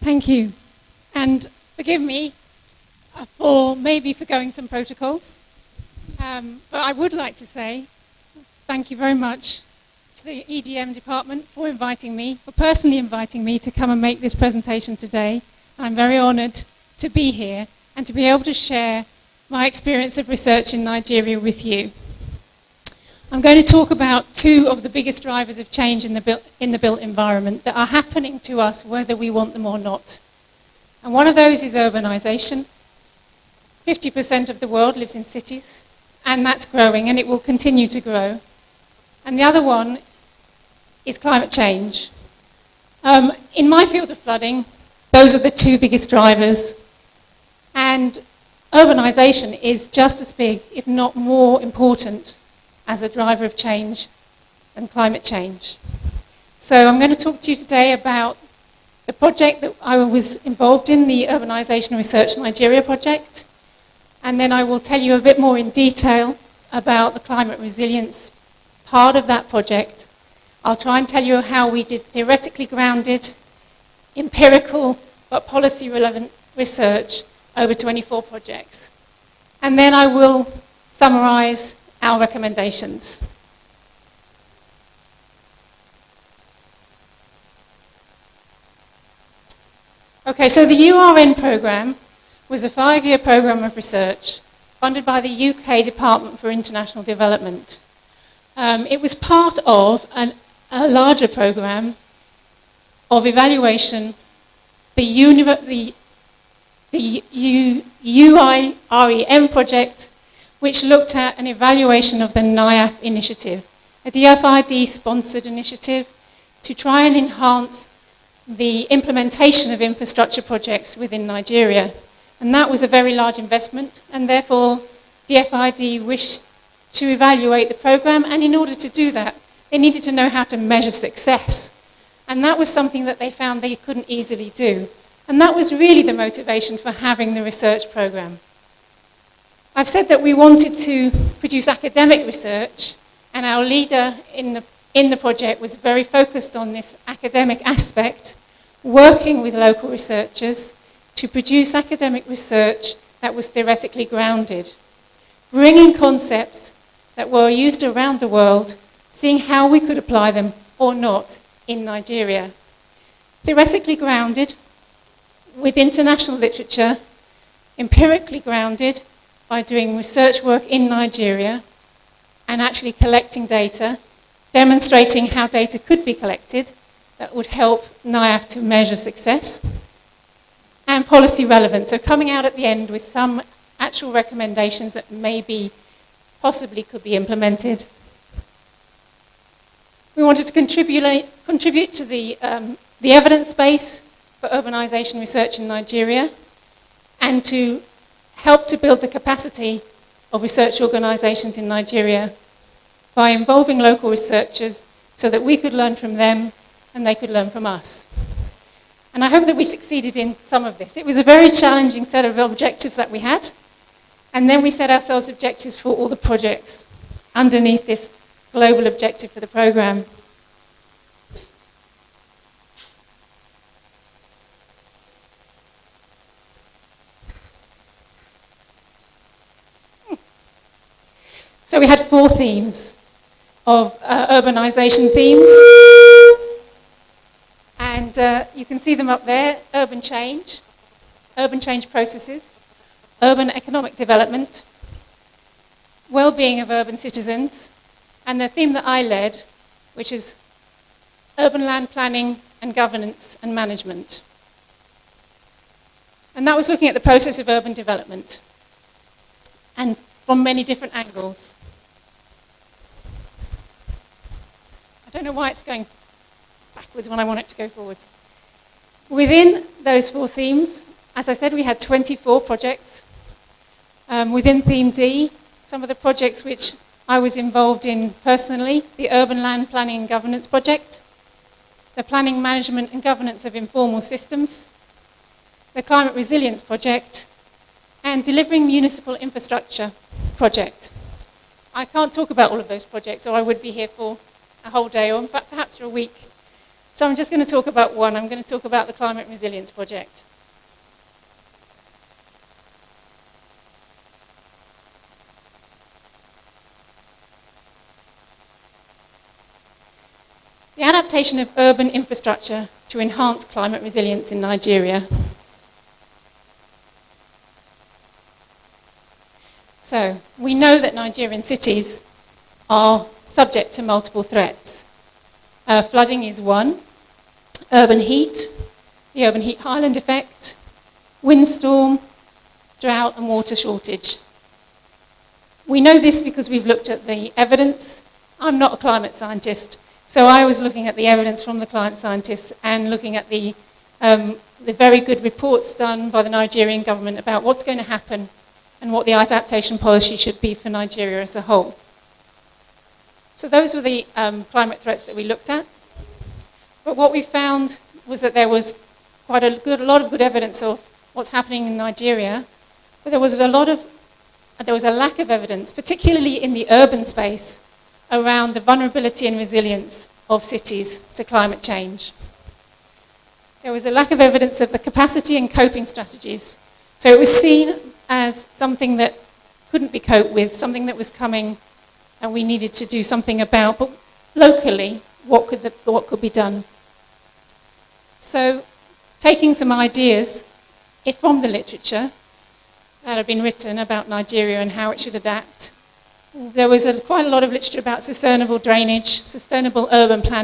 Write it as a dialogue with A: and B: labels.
A: Thank you. And forgive me for going some protocols. But I would like to say thank you very much to the EDM department for personally inviting me to come and make this presentation today. I'm very honoured to be here and to be able to share my experience of research in Nigeria with you. I'm going to talk about two of the biggest drivers of change in the built environment that are happening to us whether we want them or not. And one of those is urbanisation. 50% of the world lives in cities, and that's growing, and it will continue to grow. And the other one is climate change. In my field of flooding, those are the two biggest drivers. And urbanisation is just as big, if not more important, as a driver of change than climate change. So I'm going to talk to you today about the project that I was involved in, the Urbanisation Research Nigeria project. And then I will tell you a bit more in detail about the climate resilience part of that project. I'll try and tell you how we did theoretically grounded, empirical, but policy relevant research over 24 projects. And then I will summarise our recommendations. Okay, so the URN programme was a 5-year programme of research funded by the UK Department for International Development. It was part of a larger programme of evaluation, the UIREM project, which looked at an evaluation of the NIAF initiative, a DFID-sponsored initiative to try and enhance the implementation of infrastructure projects within Nigeria. And that was a very large investment, and therefore DFID wished to evaluate the programme, and in order to do that, they needed to know how to measure success. And that was something that they found they couldn't easily do. And that was really the motivation for having the research programme. I've said that we wanted to produce academic research, and our leader in the project was very focused on this academic aspect, working with local researchers to produce academic research that was theoretically grounded, bringing concepts that were used around the world, seeing how we could apply them or not in Nigeria. Theoretically grounded with international literature, empirically grounded by doing research work in Nigeria and actually collecting data, demonstrating how data could be collected that would help NIAF to measure success, and policy relevant, so coming out at the end with some actual recommendations that maybe possibly could be implemented. We wanted to contribute to the evidence base for urbanisation research in Nigeria and to help to build the capacity of research organisations in Nigeria by involving local researchers so that we could learn from them and they could learn from us. And I hope that we succeeded in some of this. It was a very challenging set of objectives that we had, and then we set ourselves objectives for all the projects underneath this global objective for the programme. So we had 4 themes of urbanisation themes. And you can see them up there: urban change processes, urban economic development, well-being of urban citizens, and the theme that I led, which is urban land planning and governance and management. And that was looking at the process of urban development, and from many different angles. I don't know why it's going backwards when I want it to go forwards. Within those 4 themes, as I said, we had 24 projects. Within Theme D, some of the projects which I was involved in personally: the Urban Land Planning and Governance Project, the Planning, Management and Governance of Informal Systems, the Climate Resilience Project, and Delivering Municipal Infrastructure Project. I can't talk about all of those projects, or I would be here for a whole day, or in fact perhaps for a week. So I'm just going to talk about one. I'm going to talk about the Climate Resilience Project. The adaptation of urban infrastructure to enhance climate resilience in Nigeria. So, we know that Nigerian cities are subject to multiple threats. Flooding is one, urban heat, the urban heat highland effect, windstorm, drought and water shortage. We know this because we've looked at the evidence. I'm not a climate scientist, so I was looking at the evidence from the climate scientists and looking at the very good reports done by the Nigerian government about what's going to happen and what the adaptation policy should be for Nigeria as a whole. So those were the climate threats that we looked at. But what we found was that there was quite a lot of good evidence of what's happening in Nigeria, but there was a lack of evidence, particularly in the urban space, around the vulnerability and resilience of cities to climate change. There was a lack of evidence of the capacity and coping strategies. So it was seen as something that couldn't be coped with, something that was coming and we needed to do something about, but locally, what could be done? So, taking some ideas from the literature that had been written about Nigeria and how it should adapt, there was quite a lot of literature about sustainable drainage, sustainable urban planning,